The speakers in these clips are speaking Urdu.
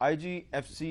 IGFC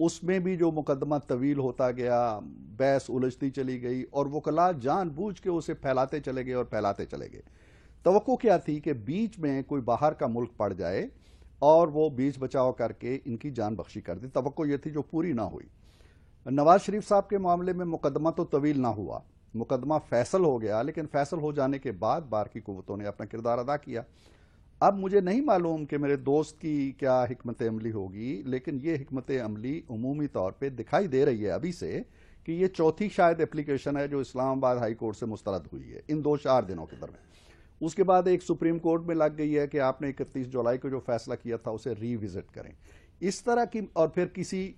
اس میں بھی جو مقدمہ طویل ہوتا گیا، بحث الجھتی چلی گئی اور وکلاء جان بوجھ کے اسے پھیلاتے چلے گئے اور پھیلاتے چلے گئے۔ توقع کیا تھی کہ بیچ میں کوئی باہر کا ملک پڑ جائے اور وہ بیچ بچاؤ کر کے ان کی جان بخشی کر دی۔ توقع یہ تھی جو پوری نہ ہوئی۔ نواز شریف صاحب کے معاملے میں مقدمہ تو طویل نہ ہوا، مقدمہ فیصل ہو گیا، لیکن فیصل ہو جانے کے بعد بار کی قوتوں نے اپنا کردار ادا کیا۔ اب مجھے نہیں معلوم کہ میرے دوست کی کیا حکمت عملی ہوگی، لیکن یہ حکمت عملی عمومی طور پہ دکھائی دے رہی ہے ابھی سے کہ یہ چوتھی شاید اپلیکیشن ہے جو اسلام آباد ہائی کورٹ سے مسترد ہوئی ہے ان 2-4 دنوں کے درمیان۔ اس کے بعد ایک سپریم کورٹ میں لگ گئی ہے کہ آپ نے 31 جولائی کو جو فیصلہ کیا تھا اسے ری وزٹ کریں۔ اس طرح کی، اور پھر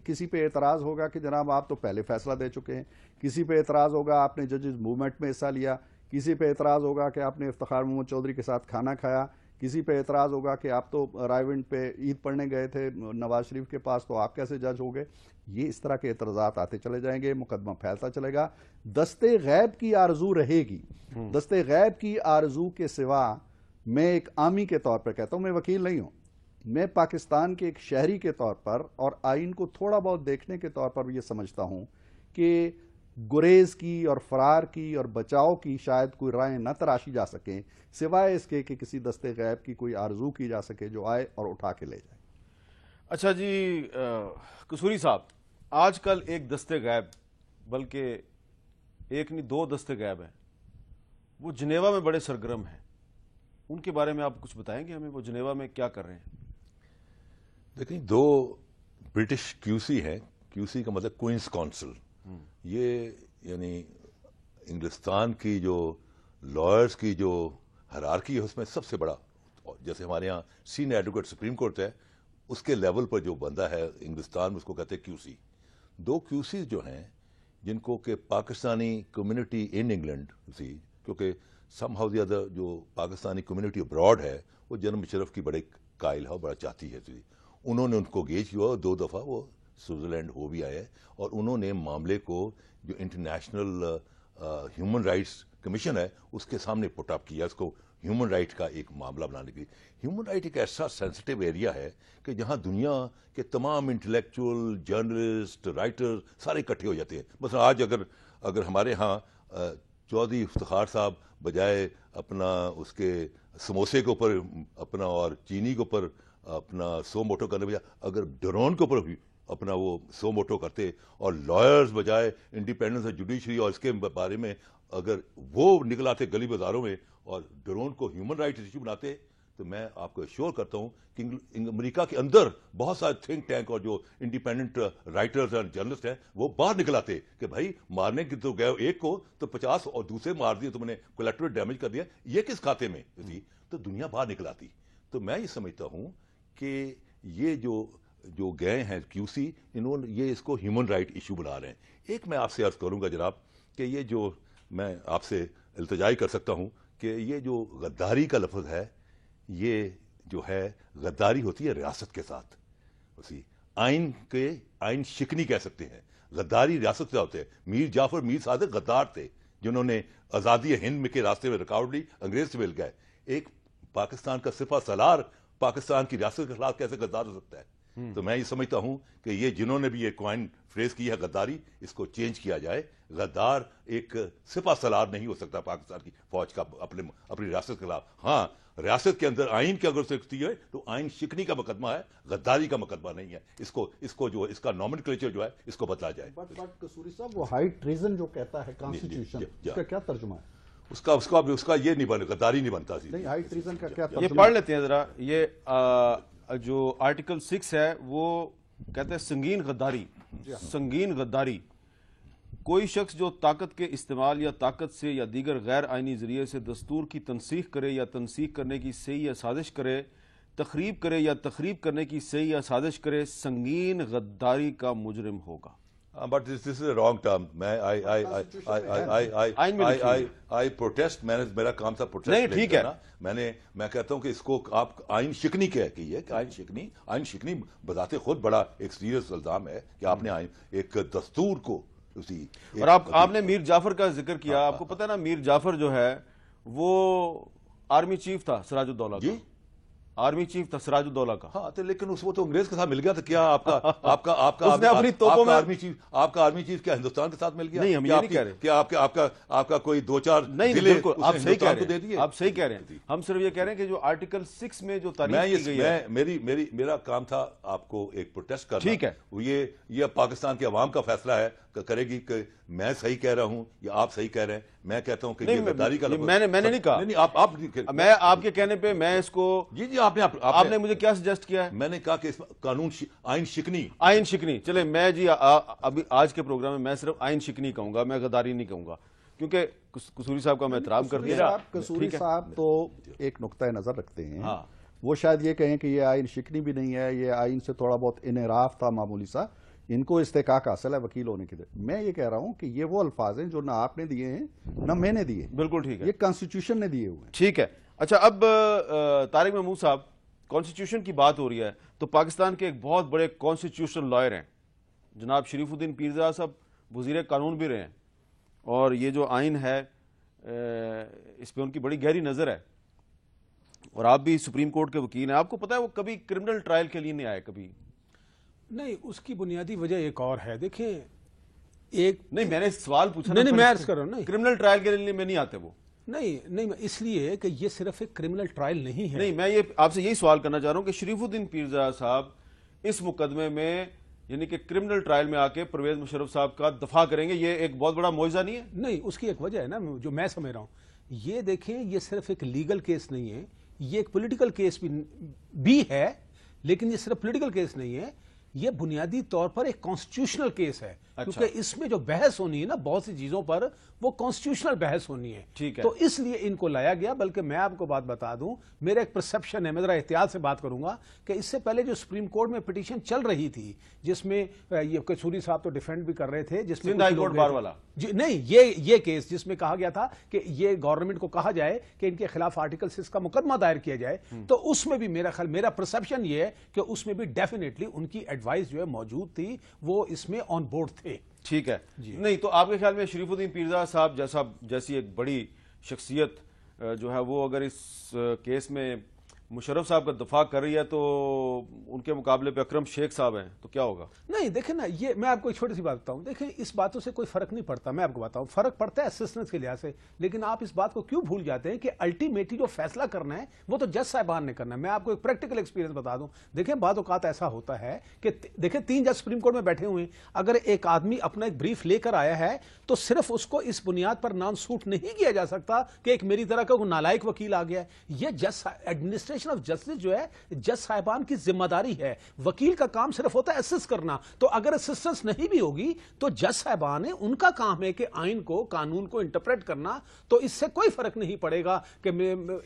کسی پہ اعتراض ہوگا کہ جناب آپ تو پہلے فیصلہ دے چکے ہیں، کسی پہ اعتراض ہوگا آپ نے ججز موومنٹ میں حصہ لیا، کسی پہ اعتراض ہوگا کہ آپ نے افتخار محمد چودھری کے ساتھ کھانا کھایا، کسی پہ اعتراض ہوگا کہ آپ تو رائے ونڈ پہ عید پڑھنے گئے تھے نواز شریف کے پاس، تو آپ کیسے جج ہو گئے۔ یہ اس طرح کے اعتراضات آتے چلے جائیں گے، مقدمہ پھیلتا چلے گا۔ دستے غیب کی آرزو رہے گی۔ دستے غیب کی آرزو کے سوا میں ایک عامی کے طور پر کہتا ہوں، میں وکیل نہیں ہوں، میں پاکستان کے ایک شہری کے طور پر اور آئین کو تھوڑا بہت دیکھنے کے طور پر یہ سمجھتا ہوں کہ گریز کی اور فرار کی اور بچاؤ کی شاید کوئی رائے نہ تراشی جا سکیں سوائے اس کے کہ کسی دستے غیب کی کوئی آرزو کی جا سکے جو آئے اور اٹھا کے لے جائے۔ اچھا جی، قصوری صاحب، آج کل ایک دستے غیب، بلکہ ایک نہیں 2 دستے غیب ہیں، وہ جنیوا میں بڑے سرگرم ہیں، ان کے بارے میں آپ کچھ بتائیں گے ہمیں، وہ جنیوا میں کیا کر رہے ہیں؟ دیکھیں 2 برٹش QC ہیں، QC کا مطلب کوئنس کونسل۔ یہ یعنی انگلستان کی جو لائرز کی جو ہرارکی ہے اس میں سب سے بڑا، جیسے ہمارے ہاں سینئر ایڈوکیٹ سپریم کورٹ ہے، اس کے لیول پر جو بندہ ہے انگلستان میں اس کو کہتے ہیں QC۔ 2 QC جو ہیں جن کو کہ پاکستانی کمیونٹی ان انگلینڈ سی، کیونکہ سم ہاؤ دی ادر جو پاکستانی کمیونٹی ابراڈ ہے وہ جنم شرف کی بڑے قائل ہے، بڑا چاہتی ہے، انہوں نے ان کو گیج کیا اور 2 دفعہ وہ سوئٹزرلینڈ ہو بھی آئے، اور انہوں نے معاملے کو جو انٹرنیشنل ہیومن رائٹس کمیشن ہے اس کے سامنے پٹ اپ کیا، اس کو ہیومن رائٹ کا ایک معاملہ بنانے کے لیے۔ ہیومن رائٹ ایک ایسا سینسٹیو ایریا ہے کہ جہاں دنیا کے تمام انٹلیکچوئل، جرنلسٹ، رائٹر سارے اکٹھے ہو جاتے ہیں۔ مثلا آج اگر ہمارے ہاں چودھری افتخار صاحب بجائے اپنا اس کے سموسے کے اوپر اپنا اور چینی کے اوپر اپنا سو موٹو کرنے بجائے اگر ڈرون کے اوپر بھی اپنا وہ سو موٹو کرتے، اور لائرز بجائے انڈیپینڈنس جوڈیشری اور اس کے بارے میں اگر وہ نکل آتے گلی بازاروں میں اور ڈرون کو ہیومن رائٹ ایشو بناتے، تو میں آپ کو ایشور کرتا ہوں کہ امریکہ کے اندر بہت سارے تھنک ٹینک اور جو انڈیپینڈنٹ رائٹرز اور جرنلسٹ ہیں وہ باہر نکل آتے کہ بھائی مارنے کی تو گئے ایک کو تو 50 اور دوسرے مار دیے، تم نے کولیٹرل ڈیمیج کر دیا، یہ کس کھاتے میں تھی؟ تو دنیا باہر نکل آتی۔ تو میں یہ سمجھتا ہوں کہ یہ جو گئے ہیں QC، انہوں نے یہ اس کو ہیومن رائٹ ایشو بنا رہے ہیں۔ ایک میں آپ سے عرض کروں گا جناب کہ یہ جو میں آپ سے التجائی کر سکتا ہوں کہ یہ جو غداری کا لفظ ہے، یہ جو ہے غداری ہوتی ہے ریاست کے ساتھ، اسی آئین شکنی کہہ سکتے ہیں، غداری ریاست سے ہوتے ہیں۔ میر جعفر میر صادق غدار تھے جنہوں نے آزادی ہند کے راستے میں رکاوٹ لی، انگریز سے مل گئے۔ ایک پاکستان کا سپہ سالار پاکستان کی ریاست کے خلاف کیسے غدار ہو سکتا ہے؟ تو میں یہ سمجھتا ہوں کہ یہ جنہوں نے بھی یہ کوائن فریز کی ہے غداری، اس کو چینج کیا جائے۔ غدار ایک سپہ سالار نہیں ہو سکتا پاکستان کی فوج کا اپنی ریاست کے خلاف۔ ہاں، ریاست کے اندر آئین کی اگر سکتی ہے تو آئین شکنی کا مقدمہ ہے، غداری کا مقدمہ نہیں ہے۔ اس کو جو اس کا نامنکلیچر جو ہے اس کو بدلا جائے۔ بٹ قصوری صاحب، وہ ہائی ٹریزن جو کہتا ہے کانسٹیٹیوشن، اس کا کیا ترجمہ ہے؟ اس کا یہ نہیں بن، غداری نہیں بنتا۔ نہیں، ہائی ٹریزن کا کیا ترجمہ؟ یہ پڑھ لیتے ہیں ذرا۔ یہ جو آرٹیکل 6 ہے وہ کہتے ہیں سنگین غداری۔ سنگین غداری کوئی شخص جو طاقت کے استعمال یا طاقت سے یا دیگر غیر آئینی ذریعے سے دستور کی تنسیخ کرے یا تنسیخ کرنے کی سعی یا سازش کرے، تخریب کرے یا تخریب کرنے کی سعی یا سازش کرے، سنگین غداری کا مجرم ہوگا۔ But this is a wrong term. I protest. میرا کام تھا پروٹیسٹ نہیں، ٹھیک ہے۔ میں کہتا ہوں کہ اس کو آپ آئین شکنی کی ہے کہ آئین شکنی بذات خود بڑا ایک سیریس الزام ہے کہ آپ نے ایک دستور کو اور آپ نے میر جعفر کا ذکر کیا۔ آپ کو پتہ ہے نا، میر جعفر جو ہے وہ آرمی چیف تھا سراج الدولہ کا۔ آرمی چیف تھا سراج الدولہ کا. ہاں تو لیکن اس وہ تو انگریز کے ساتھ مل گیا تو کیا آپ کا اس نے اپنی توپوں میں آپ کا آرمی چیف کیا ہندوستان کے ساتھ مل گیا؟ نہیں، ہم یہ نہیں کہہ رہے. کیا آپ کا کوئی دو چار نہیں ضلع بالکل آپ صحیح کہہ رہے ہیں. آپ صحیح کہہ رہے ہیں. ہم صرف یہ کہہ رہے ہیں کہ جو آرٹیکل 6 میں جو تاریخ کی گئی ہے، میرا کام تھا آپ کو ایک پروٹیسٹ کرنا. ٹھیک ہے. یہ پاکستان کے عوام کا فیصلہ ہے کرے گی کہ میں صحیح کہہ رہا ہوں یا آپ صحیح کہہ رہے ہیں. میں کہتا ہوں کہ یہ غداری کا لفظ میں نے نہیں کہا. میں آپ کے کہنے پہ میں اس کو جی آپ نے مجھے کیا سجیسٹ کیا ہے؟ میں نے کہا کہ قانون آئین شکنی. چلے میں جی ابھی آج کے پروگرام میں صرف آئین شکنی کہوں گا، میں غداری نہیں کہوں گا، کیونکہ قصوری صاحب کا میں احترام کر دیا. قصوری صاحب تو ایک نقطہ نظر رکھتے ہیں. وہ شاید یہ کہیں کہ یہ آئین شکنی بھی نہیں ہے، یہ آئین سے تھوڑا بہت انحراف تھا معمولی سا، ان کو استحقاق حاصل ہے وکیل ہونے کے لیے. میں یہ کہہ رہا ہوں کہ یہ وہ الفاظ ہیں جو نہ آپ نے دیے ہیں نہ میں نے دیے. بالکل ٹھیک ہے. یہ کانسٹیٹیوشن نے دیے ہوئے ہیں. ٹھیک ہے. اچھا اب طارق محمود صاحب، کانسٹیٹیوشن کی بات ہو رہی ہے تو پاکستان کے ایک بہت بڑے کانسٹیٹیوشنل لائر ہیں جناب شریف الدین پیرزادہ صاحب، وزیر قانون بھی رہے ہیں، اور یہ جو آئین ہے اس پہ ان کی بڑی گہری نظر ہے، اور آپ بھی سپریم کورٹ کے وکیل ہیں. آپ کو پتا ہے وہ کبھی کرمنل ٹرائل کے لیے نہیں آئے کبھی؟ نہیں، اس کی بنیادی وجہ ایک اور ہے. دیکھیں ایک نہیں، میں نے سوال پوچھا. نہیں میں عرض کر رہا ہوں. کرمنل ٹرائل کے لیے میں نہیں آتے وہ. نہیں اس لیے کہ یہ صرف ایک کرمنل ٹرائل نہیں ہے. نہیں، میں یہ آپ سے یہی سوال کرنا چاہ رہا ہوں کہ شریف الدین پیرزادہ صاحب اس مقدمے میں یعنی کہ کرمنل ٹرائل میں آ کے پرویز مشرف صاحب کا دفاع کریں گے، یہ ایک بہت بڑا معجزہ نہیں ہے؟ نہیں، اس کی ایک وجہ ہے نا جو میں سمجھ رہا ہوں. یہ دیکھیں، یہ صرف ایک لیگل کیس نہیں ہے، یہ ایک پولیٹیکل کیس بھی ہے، لیکن یہ صرف پولیٹیکل کیس نہیں ہے، یہ بنیادی طور پر ایک کانسٹیٹیوشنل کیس ہے. کیونکہ اس میں جو بحث ہونی ہے نا بہت سی چیزوں پر، وہ کانسٹیٹیوشنل بحث ہونی ہے. ٹھیک ہے. تو اس لیے ان کو لایا گیا. بلکہ میں آپ کو بات بتا دوں، میرا ایک پرسپشن ہے، میں ذرا احتیاط سے بات کروں گا، کہ اس سے پہلے جو سپریم کورٹ میں پٹیشن چل رہی تھی جس میں یہ قصوری صاحب تو ڈیفینڈ بھی کر رہے تھے، جس میں سندھ ہائی کورٹ بار والا نہیں، یہ کیس جس میں کہا گیا تھا کہ یہ گورنمنٹ کو کہا جائے کہ ان کے خلاف آرٹیکل 6 کا مقدمہ دائر کیا جائے، تو اس میں بھی میرا پرسپشن یہ ہے کہ اس میں بھی ڈیفینیٹلی ان کی ایڈوائس جو ہے موجود تھی، وہ اس میں آن بورڈ تھے. ٹھیک ہے. نہیں تو آپ کے خیال میں شریف الدین پیرزادہ صاحب جیسی ایک بڑی شخصیت جو ہے وہ اگر اس کیس میں مشرف صاحب کا دفاع کر رہی ہے تو ان کے مقابلے پہ اکرم شیخ صاحب ہیں تو کیا ہوگا؟ نہیں دیکھیں نا، یہ میں آپ کو ایک چھوٹی سی بات بتاؤں. دیکھیں اس باتوں سے کوئی فرق نہیں پڑتا. میں آپ کو بتاؤں فرق پڑتا ہے اسسٹنس کے لحاظ سے، لیکن آپ اس بات کو کیوں بھول جاتے ہیں کہ الٹیمیٹلی جو فیصلہ کرنا ہے وہ تو جج صاحبان نے کرنا ہے. میں آپ کو ایک پریکٹیکل ایکسپیرینس بتا دوں. دیکھیں بعض اوقات ایسا ہوتا ہے کہ دیکھیں 3 جج سپریم کورٹ میں بیٹھے ہوئے ہیں، اگر ایک آدمی اپنا ایک بریف لے کر آیا ہے تو صرف اس کو اس بنیاد پر نان سوٹ نہیں کیا جا سکتا کہ ایک میری طرح کا نالائق وکیل آ گیا ہے. یہ جج ایڈمنسٹریشن آف جسٹس جو ہے جج صاحبان کی ذمہ داری ہے. وکیل کا کام صرف ہوتا ہے اسسٹ کرنا. تو اگر اسسٹنس نہیں بھی ہوگی تو جج صاحبان ہے، ان کا کام ہے کہ آئین کو، قانون کو انٹرپریٹ کرنا. تو اس سے کوئی فرق نہیں پڑے گا کہ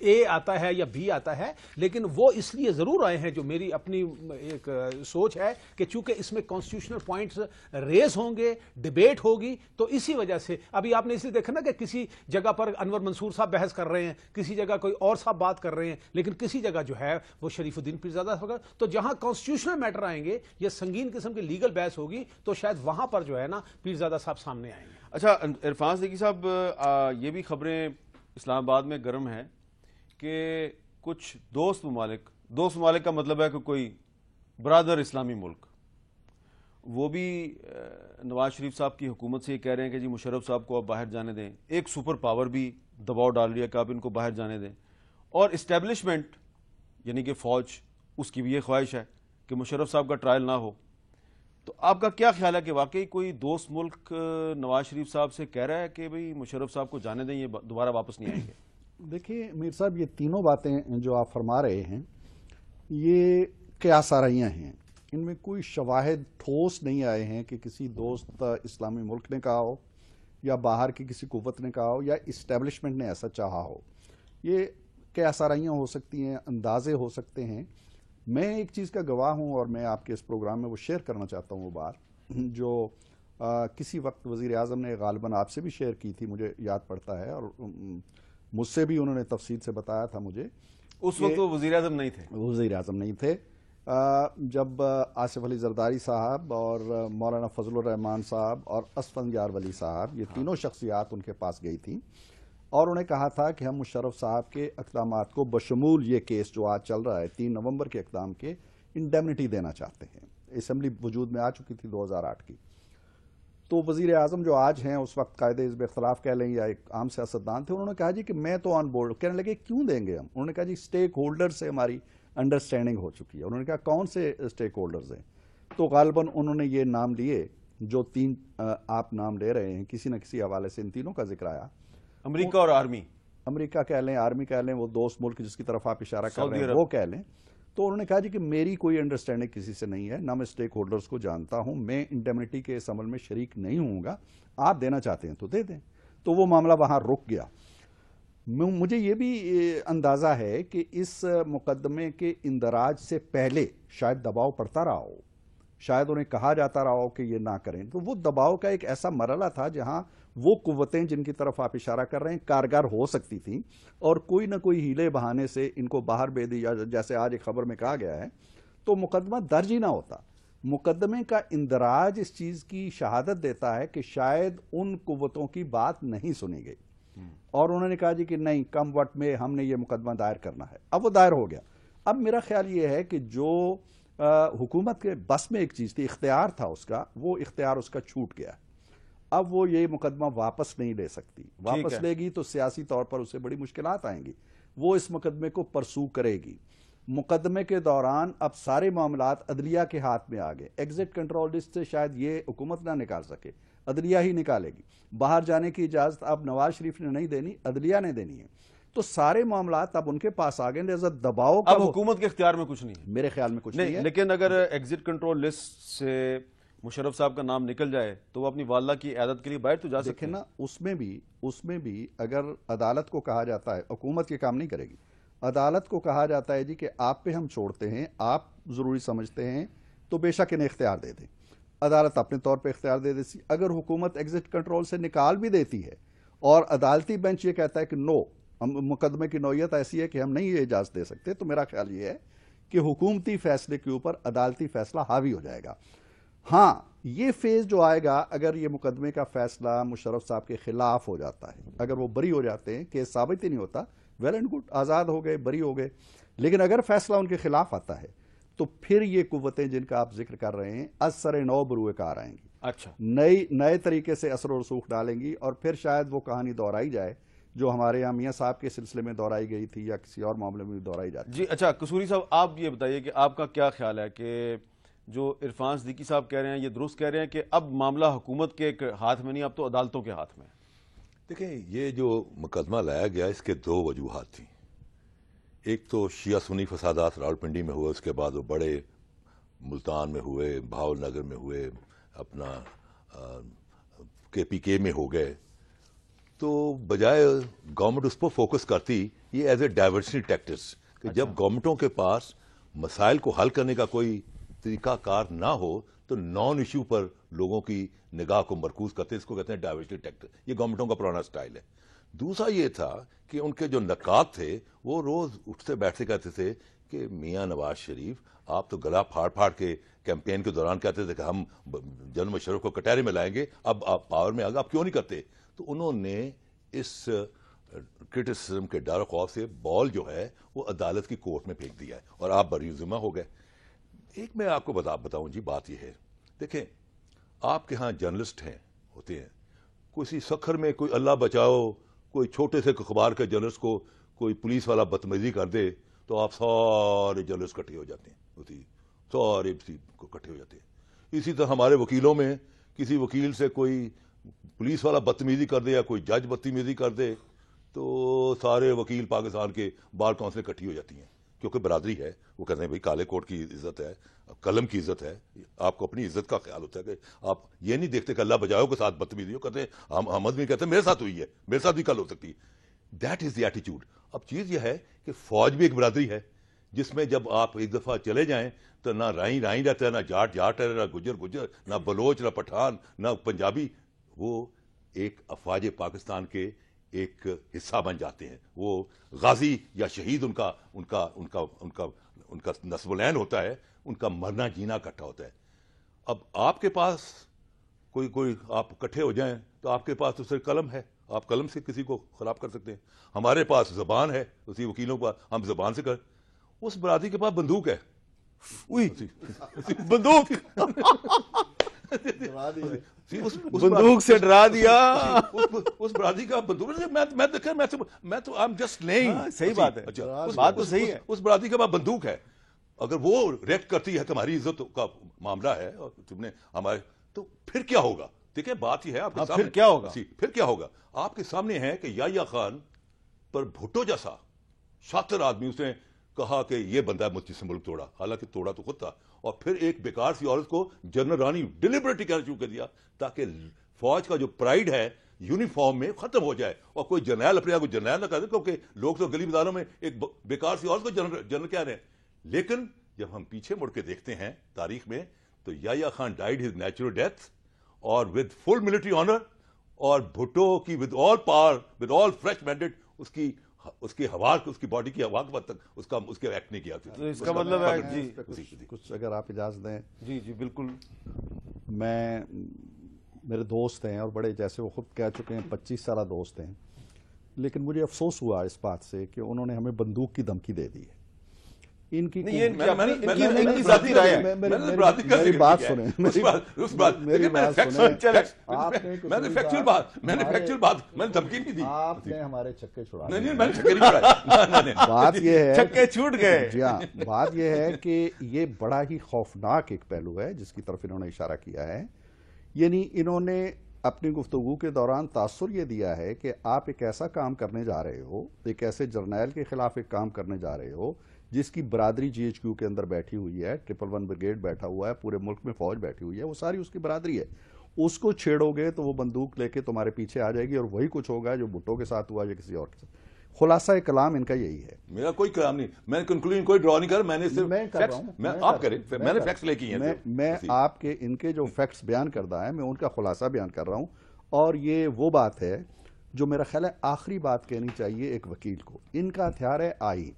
اے آتا ہے یا بی آتا ہے. لیکن وہ اس لیے ضرور آئے ہیں، جو میری اپنی ایک سوچ ہے کہ چونکہ اس میں کانسٹیٹیوشنل پوائنٹس ریز ہوں گے، ڈیبیٹ ہوگی، تو اسی وجہ سے ابھی آپ نے اس لیے دیکھا نا کہ کسی جگہ پر انور منصور صاحب بحث کر رہے ہیں، کسی جگہ کوئی اور صاحب بات کر رہے ہیں، لیکن کسی جگہ جو ہے وہ شریف الدین پیرزادہ ہوگا. تو جہاں کانسٹیٹیوشنل میٹر آئیں گے یا سنگین قسم کی لیگل بحث ہوگی تو شاید وہاں پر جو ہے نا پیرزادہ صاحب سامنے آئیں گے. اچھا عرفان صدیقی صاحب، یہ بھی خبریں اسلام آباد میں گرم ہیں کہ کچھ دوست ممالک کا مطلب ہے کہ کوئی برادر اسلامی ملک، وہ بھی نواز شریف صاحب کی حکومت سے یہ کہہ رہے ہیں کہ جی مشرف صاحب کو اب باہر جانے دیں. ایک سپر پاور بھی دباؤ ڈال رہی ہے کہ آپ ان کو باہر جانے دیں، اور اسٹیبلشمنٹ یعنی کہ فوج، اس کی بھی یہ خواہش ہے کہ مشرف صاحب کا ٹرائل نہ ہو. تو آپ کا کیا خیال ہے کہ واقعی کوئی دوست ملک نواز شریف صاحب سے کہہ رہا ہے کہ بھئی مشرف صاحب کو جانے دیں، یہ دوبارہ واپس نہیں آئیں گے؟ دیکھیے میر صاحب، یہ تینوں باتیں جو آپ فرما رہے ہیں یہ قیاس آرائیاں ہیں. ان میں کوئی شواہد ٹھوس نہیں آئے ہیں کہ کسی دوست اسلامی ملک نے کہا ہو یا باہر کی کسی قوت نے کہا ہو یا اسٹیبلشمنٹ نے ایسا چاہا ہو. یہ قیاس آرائیاں ہو سکتی ہیں، اندازے ہو سکتے ہیں. میں ایک چیز کا گواہ ہوں اور میں آپ کے اس پروگرام میں وہ شیئر کرنا چاہتا ہوں، وہ بات جو کسی وقت وزیر اعظم نے غالباً آپ سے بھی شیئر کی تھی، مجھے یاد پڑتا ہے، اور مجھ سے بھی انہوں نے تفصیل سے بتایا تھا مجھے. اس وقت وہ وزیر اعظم نہیں تھے. وزیر اعظم نہیں تھے. جب آصف علی زرداری صاحب اور مولانا فضل الرحمان صاحب اور اسفندیار ولی صاحب، یہ تینوں شخصیات ان کے پاس گئی تھیں. اور انہوں نے کہا تھا کہ ہم مشرف صاحب کے اقدامات کو بشمول یہ کیس جو آج چل رہا ہے 3 نومبر کے اقدام کے انڈیمنٹی دینا چاہتے ہیں. اسمبلی وجود میں آ چکی تھی 2008 کی. تو وزیر اعظم جو آج ہیں اس وقت قائد حزب اختلاف کہہ لیں یا ایک عام سیاستدان تھے, انہوں نے کہا جی کہ میں تو آن بورڈ. کہنے لگے کیوں دیں گے ہم؟ انہوں نے کہا جی اسٹیک ہولڈر سے ہماری انڈرسٹینڈنگ ہو چکی ہے. انہوں نے کہا کون سے اسٹیک ہولڈرز ہیں؟ تو غالباً انہوں نے یہ نام لیے جو 3 آپ نام لے رہے ہیں, کسی نہ کسی حوالے سے ان تینوں کا ذکر آیا. امریکہ اور آرمی, امریکہ کہہ لیں, آرمی کہہ لیں, وہ دوست ملک جس کی طرف آپ اشارہ کر سعودی رہے ہیں عرب. وہ کہہ لیں. تو انہوں نے کہا جی کہ میری کوئی انڈرسٹینڈنگ کسی سے نہیں ہے, نہ میں اسٹیک ہولڈرز کو جانتا ہوں, میں انڈیمنٹی کے اس عمل میں شریک نہیں ہوں گا, آپ دینا چاہتے ہیں تو دے دیں. تو وہ معاملہ وہاں رک گیا. مجھے یہ بھی اندازہ ہے کہ اس مقدمے کے اندراج سے پہلے شاید دباؤ پڑتا رہا ہو, شاید انہیں کہا جاتا رہا ہو کہ یہ نہ کریں. تو وہ دباؤ کا ایک ایسا مرحلہ تھا جہاں وہ قوتیں جن کی طرف آپ اشارہ کر رہے ہیں کارگر ہو سکتی تھیں اور کوئی نہ کوئی ہیلے بہانے سے ان کو باہر بھیج دیا, جیسے آج ایک خبر میں کہا گیا ہے, تو مقدمہ درج ہی نہ ہوتا. مقدمے کا اندراج اس چیز کی شہادت دیتا ہے کہ شاید ان قوتوں کی بات نہیں سنی گئی اور انہوں نے کہا جی کہ نہیں, کم وقت میں ہم نے یہ مقدمہ دائر کرنا ہے. اب وہ دائر ہو گیا. اب میرا خیال یہ ہے کہ جو حکومت کے بس میں ایک چیز تھی, اختیار تھا اس کا, وہ اختیار اس کا چھوٹ گیا. اب وہ یہ مقدمہ واپس نہیں لے سکتی. واپس لے گی تو سیاسی طور پر اسے بڑی مشکلات آئیں گی. وہ اس مقدمے کو پرسو کرے گی. مقدمے کے دوران اب سارے معاملات عدلیہ کے ہاتھ میں آ گئے. ایگزٹ کنٹرول لسٹ سے شاید یہ حکومت نہ نکال سکے, عدلیہ ہی نکالے گی. باہر جانے کی اجازت اب نواز شریف نے نہیں دینی, عدلیہ نے دینی ہے. تو سارے معاملات اب ان کے پاس آ گئے. لہذا دباؤ کا اب حکومت کے اختیار میں کچھ نہیں ہے میرے خیال میں کچھ نہیں ہے. لیکن اگر ایگزٹ کنٹرول لسٹ سے مشرف صاحب کا نام نکل جائے تو وہ اپنی والدہ کی عیادت کے لیے باہر تو جا سکتے دیکھیں ہیں نا, اس میں بھی اگر عدالت کو کہا جاتا ہے, حکومت یہ کام نہیں کرے گی, عدالت کو کہا جاتا ہے جی کہ آپ پہ ہم چھوڑتے ہیں, آپ ضروری سمجھتے ہیں تو بے شک انہیں اختیار دے دیں. عدالت اپنے طور پہ اختیار دے دیتی. اگر حکومت ایگزٹ کنٹرول سے نکال بھی دیتی ہے اور عدالتی بینچ یہ کہتا ہے کہ نو, مقدمے کی نوعیت ایسی ہے کہ ہم نہیں یہ اجازت دے سکتے, تو میرا خیال یہ ہے کہ حکومتی فیصلے کے اوپر عدالتی فیصلہ حاوی ہو جائے گا. ہاں, یہ فیز جو آئے گا اگر یہ مقدمے کا فیصلہ مشرف صاحب کے خلاف ہو جاتا ہے, اگر وہ بری ہو جاتے ہیں, کیس ثابت ہی نہیں ہوتا, ویل اینڈ گڈ, آزاد ہو گئے, بری ہو گئے. لیکن اگر فیصلہ ان کے خلاف آتا ہے تو پھر یہ قوتیں جن کا آپ ذکر کر رہے ہیں از سر نو بروئے کار آئیں گی. اچھا, نئے طریقے سے اثر و رسوخ ڈالیں گی اور پھر شاید وہ کہانی دہرائی جائے جو ہمارے یہاں میاں صاحب کے سلسلے میں دہرائی گئی تھی یا کسی اور معاملے میں بھی دہرائی جاتی. جی اچھا, قصوری صاحب آپ یہ بتائیے کہ آپ کا کیا خیال ہے کہ جو عرفان صدیقی صاحب کہہ رہے ہیں یہ درست کہہ رہے ہیں کہ اب معاملہ حکومت کے ہاتھ میں نہیں, اب تو عدالتوں کے ہاتھ میں ہے؟ دیکھیں, یہ جو مقدمہ لایا گیا اس کے 2 وجوہات تھیں. ایک تو شیعہ سنی فسادات راولپنڈی میں ہوئے, اس کے بعد وہ بڑے ملتان میں ہوئے, بھاول نگر میں ہوئے, اپنا KPK میں ہو گئے. تو بجائے گورنمنٹ اس پر فوکس کرتی, یہ ایز اے ڈائیورشنری ٹیکٹکس کہ جب گورنمنٹوں کے پاس مسائل کو حل کرنے کا کوئی طریقہ کار نہ ہو تو نان ایشو پر لوگوں کی نگاہ کو مرکوز کرتے, اس کو کہتے ہیں ڈائیورشنری ٹیکٹکس. یہ گورنمنٹوں کا پرانا سٹائل ہے. دوسرا یہ تھا کہ ان کے جو نقاد تھے وہ روز اٹھتے بیٹھتے کہتے تھے کہ میاں نواز شریف آپ تو گلا پھاڑ پھاڑ کے کیمپین کے دوران کہتے تھے کہ ہم جنرل مشرف کو کٹہرے میں لائیں گے, اب آپ پاور میں آ گئے, آپ کیوں نہیں کرتے؟ تو انہوں نے اس کرٹیسزم کے ڈر خوف سے بال جو ہے وہ عدالت کی کورٹ میں پھینک دیا ہے اور آپ بری ذمہ ہو گئے. ایک میں آپ کو بتاؤں جی, بات یہ ہے, دیکھیں آپ کے ہاں جرنلسٹ ہوتے ہیں, کسی سکھر میں کوئی اللہ بچاؤ کوئی چھوٹے سے اخبار کے جرنلسٹ کو کوئی پولیس والا بدتمیزی کر دے تو آپ سارے جرنلسٹ اکٹھے ہو جاتے ہیں, سارے اکٹھے ہو جاتے ہیں. اسی طرح ہمارے وکیلوں میں کسی وکیل سے کوئی پولیس والا بدتمیزی کر دے یا کوئی جج بدتمیزی کر دے تو سارے وکیل پاکستان کے بار کونسل اکٹھی ہو جاتی ہیں, کیونکہ برادری ہے. وہ کہتے ہیں بھائی کالے کوٹ کی عزت ہے, قلم کی عزت ہے, آپ کو اپنی عزت کا خیال ہوتا ہے کہ آپ یہ نہیں دیکھتے کہ اللہ بجاؤ کے ساتھ بدتمیزی ہو, کہتے ہیں ہم احمد بھی کہتے ہیں میرے ساتھ ہوئی ہے, میرے ساتھ بھی کل ہو سکتی ہے. دیٹ از دی ایٹیچیوڈ. اب چیز یہ ہے کہ فوج بھی ایک برادری ہے جس میں جب آپ ایک دفعہ چلے جائیں تو نہ رائیں رہتا ہے, نہ جاٹ جاٹ ہے, نہ گجر, نہ بلوچ, نہ پٹھان, نہ پنجابی. وہ ایک افواج پاکستان کے ایک حصہ بن جاتے ہیں. وہ غازی یا شہید ان کا نسب العین ہوتا ہے, ان کا مرنا جینا اکٹھا ہوتا ہے. اب آپ کے پاس کوئی آپ اکٹھے ہو جائیں تو آپ کے پاس تو صرف قلم ہے, آپ قلم سے کسی کو خراب کر سکتے ہیں. ہمارے پاس زبان ہے, اسی وکیلوں کا ہم زبان سے کر. اس برادری کے پاس بندوق ہے, بندوق بندوق سے ڈرا دیا. اس برادری کا بندوق, میں تو I'm just laying. صحیح بات ہے, بات تو صحیح ہے. اس برادری کے پاس بندوق ہے, اگر وہ ریکٹ کرتی ہے تمہاری عزت کا معاملہ ہے اور تم نے ہمارے, تو پھر کیا ہوگا؟ دیکھیں بات یہ ہے آپ کے سامنے, پھر کیا ہوگا؟ پھر کیا ہوگا آپ کے سامنے ہے کہ یحییٰ خان پر بھٹو جیسا شاطر آدمی, اس نے کہا کہ یہ بندہ مجھ سے ملک توڑا, حالانکہ توڑا تو خود تھا, اور پھر ایک بیکار سی عورت کو جنرل رانی ڈیلیبریٹلی کہنا شروع کر دیا تاکہ فوج کا جو پرائڈ ہے یونیفارم میں ختم ہو جائے, اور کوئی جرنیل اپنے آپ کو جرنیل نہ کر دے, کیونکہ لوگ تو گلی بازاروں میں ایک بیکار سی عورت کو جنرل کہہ رہے ہیں. لیکن جب ہم پیچھے مڑ کے دیکھتے ہیں تاریخ میں, تو Yahya Khan died his natural death اور ود فل ملٹری آنر, اور بھٹو کی with all power with all fresh mandate اس کی ہوا, اس کی باڈی کی ہوا کے بعد تک اس کے ایکٹ نہیں کیا. تو اس کا مطلب ہے جی کچھ اگر آپ اجازت دیں. جی جی بالکل. میرے دوست ہیں اور بڑے, جیسے وہ خود کہہ چکے ہیں 25 سالہ دوست ہیں, لیکن مجھے افسوس ہوا اس بات سے کہ انہوں نے ہمیں بندوق کی دھمکی دے دی ہے. ان کی ذاتی رائے ہے. میری بات سنیں, میری بات سنیں. آپ نے ہمارے چھکے چھڑا دیے. بات یہ ہے, چھکے چھوٹ گئے. جی ہاں, بات یہ ہے کہ یہ بڑا ہی خوفناک ایک پہلو ہے جس کی طرف انہوں نے اشارہ کیا ہے. یعنی انہوں نے اپنی گفتگو کے دوران تاثر یہ دیا ہے کہ آپ ایک ایسا کام کرنے جا رہے ہو, ایک ایسے جرنیل کے خلاف ایک کام کرنے جا رہے ہو جس کی برادری جی ایچ کیو کے اندر بیٹھی ہوئی ہے, 111 بریگیڈ بیٹھا ہوا ہے, پورے ملک میں فوج بیٹھی ہوئی ہے, وہ ساری اس کی برادری ہے. اس کو چھیڑو گے تو وہ بندوق لے کے تمہارے پیچھے آ جائے گی, اور وہی کچھ ہوگا جو بھٹو کے ساتھ ہوا یا کسی اور کے ساتھ. خلاصہ کلام ان کا یہی ہے. میرا کوئی کلام نہیں, میں کنکلوژن کوئی ڈرا نہیں کر, میں نے آپ کریں, میں نے فیکٹس لے کے ہیں. میں آپ کے ان کے جو فیکٹس بیان کردہ ہیں میں ان کا خلاصہ بیان کر رہا ہوں. اور یہ وہ بات ہے جو میرا خیال ہے آخری بات کہنی چاہیے ایک وکیل کو. ان کا ہتھیار ہے آئین,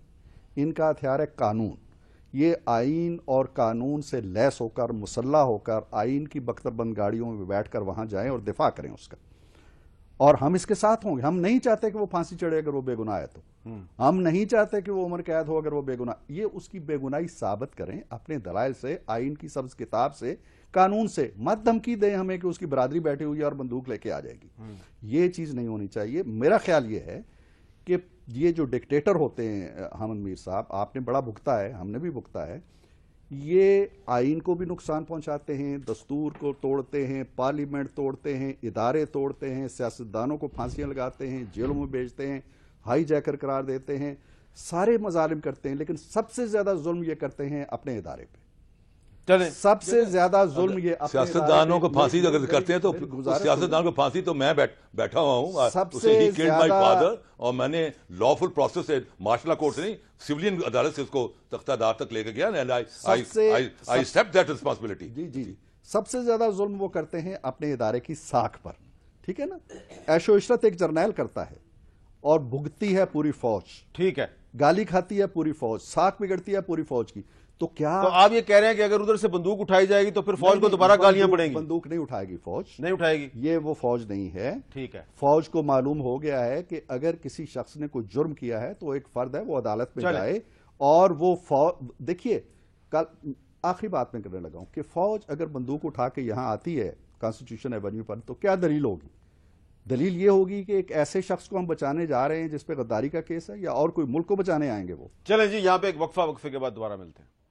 ان کا ہتھیار ہے قانون. یہ آئین اور قانون سے لیس ہو کر, مسلح ہو کر, آئین کی بختر بند گاڑیوں میں بیٹھ کر وہاں جائیں اور دفاع کریں اس کا. اور ہم اس کے ساتھ ہوں گے. ہم نہیں چاہتے کہ وہ پھانسی چڑھے اگر وہ بے گناہ ہے, تو ہم نہیں چاہتے کہ وہ عمر قید ہو اگر وہ بے گناہ. یہ اس کی بے گناہی ثابت کریں اپنے دلائل سے, آئین کی سبز کتاب سے, قانون سے. مت دھمکی دیں ہمیں کہ اس کی برادری بیٹھی ہوئی ہے اور بندوق لے کے آ جائے گی. یہ چیز نہیں ہونی چاہیے. میرا خیال یہ ہے کہ یہ جو ڈکٹیٹر ہوتے ہیں حامد میر صاحب, آپ نے بڑا بھگتا ہے, ہم نے بھی بھگتا ہے, یہ آئین کو بھی نقصان پہنچاتے ہیں, دستور کو توڑتے ہیں, پارلیمنٹ توڑتے ہیں, ادارے توڑتے ہیں, سیاستدانوں کو پھانسیاں لگاتے ہیں, جیلوں میں بھیجتے ہیں, ہائی جیکر قرار دیتے ہیں, سارے مظالم کرتے ہیں. لیکن سب سے زیادہ ظلم یہ کرتے ہیں اپنے ادارے پہ. سب سے زیادہ ظلم یہ سیاستدانوں کو پھانسی اگر کرتے ہیں تو سیاستدانوں کو پھانسی, تو میں بیٹھا ہوا ہوں, سب سے فادر, اور میں نے لا فل پروسیس سے, مارشل لا کورٹ سے نہیں, سولین عدالت سے اس کو تختہ دار تک لے کے گیا. جی جی, سب سے زیادہ ظلم وہ کرتے ہیں اپنے ادارے کی ساکھ پر. ٹھیک ہے نا. عیش و عشرت ایک جرنیل کرتا ہے اور بھگتی ہے پوری فوج. ٹھیک ہے. گالی کھاتی ہے پوری فوج, ساکھ بگڑتی ہے پوری فوج کی. تو کیا آپ یہ کہہ رہے ہیں کہ اگر ادھر سے بندوق اٹھائی جائے گی تو پھر فوج کو دوبارہ گالیاں پڑیں گی؟ بندوق نہیں اٹھائے گی فوج, نہیں اٹھائے گی. یہ وہ فوج نہیں ہے. ٹھیک ہے. فوج کو معلوم ہو گیا ہے کہ اگر کسی شخص نے کوئی جرم کیا ہے تو ایک فرد ہے وہ عدالت میں جائے, اور وہ دیکھیے کل آخری بات میں کرنے لگا ہوں کہ فوج اگر بندوق اٹھا کے یہاں آتی ہے کانسٹیٹیوشن ایونیو پر, تو کیا دلیل ہوگی؟ دلیل یہ ہوگی کہ ایک ایسے شخص کو ہم بچانے جا رہے ہیں جس پہ غداری کا کیس ہے, یا اور کوئی ملک کو بچانے آئیں گے وہ. چلیں جی, یہاں پہ ایک وقفے کے بعد دوبارہ ملتے ہیں.